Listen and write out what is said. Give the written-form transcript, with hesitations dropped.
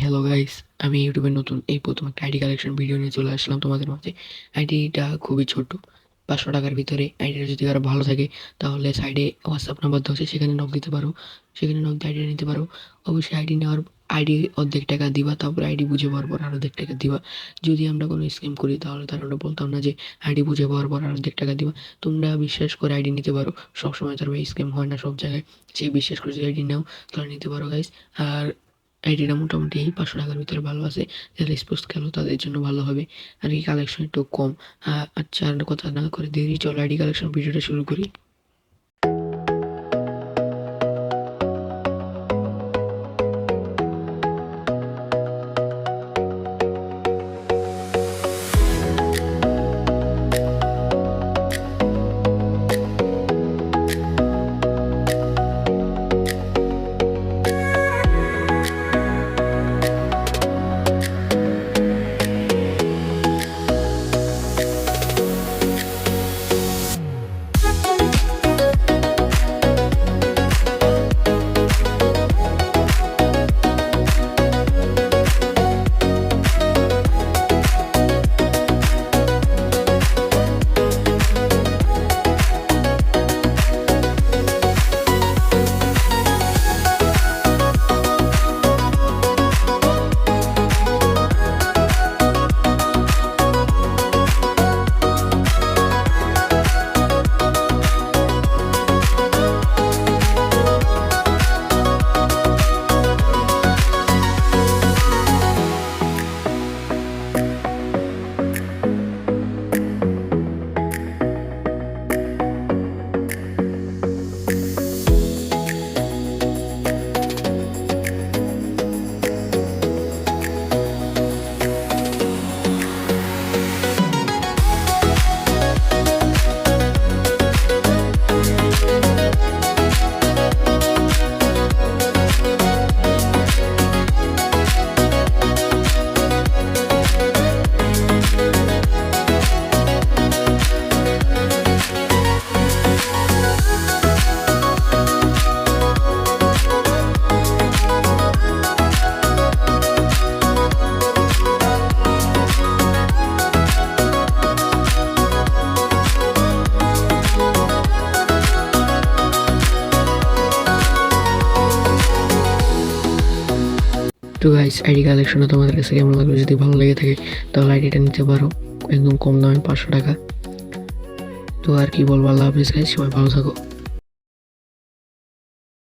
Hello guys, আমি ইউটিউবে নতুন প্রথম একটা আইডি কালেকশন ভিডিও নিয়ে চলে আসলাম তোমাদের মাঝে। আইডিটা খুবই ছোট, 500 টাকার ভিতরে। আইডিটা যদি আরও ভালো থাকে তাহলে সাইডে হোয়াটসঅ্যাপ নাম্বার দেওয়া আছে, সেখানে নক দিতে পারো, সেখানে নক দিয়ে আইডিটা নিতে পারো। অবশ্যই আইডি অর্ধেক টাকা দিবা, তারপরে আইডি বুঝে পাওয়ার পর আর অর্ধেক টাকা দিবা। যদি আমরা কোনো স্ক্যাম করি তাহলে তার আমরা বলতাম না যে আইডি বুঝে পাওয়ার পর আর অর্ধেক টাকা দিবা। তোমরা বিশ্বাস করে আইডি নিতে পারো, সবসময় তার স্ক্যাম হয় না সব জায়গায়। সেই বিশ্বাস করে যদি আইডি নাও তাহলে নিতে পারো গাইস। আর আইডিটা মোটামুটি 500 টাকার ভিতরে ভালো আছে, যারা স্পোর্টস খেলো তাদের জন্য ভালো হবে। আর কি কালেকশন একটু কম। আচ্ছা, আর কথা না করে দেরি, চলো আইডি কালেকশন ভিডিওটা শুরু করি। তো গাইস, আইডি কালেকশনটা তোমাদের কাছে কেমন লাগলো? যদি ভালো লেগে থাকে তাহলে আইডিটা নিতে পারো, একদম কম দামে 500 টাকা। তো আর কি বলবো, আল্লাহ হাফিজ গাইস, সবাই ভালো থাকো।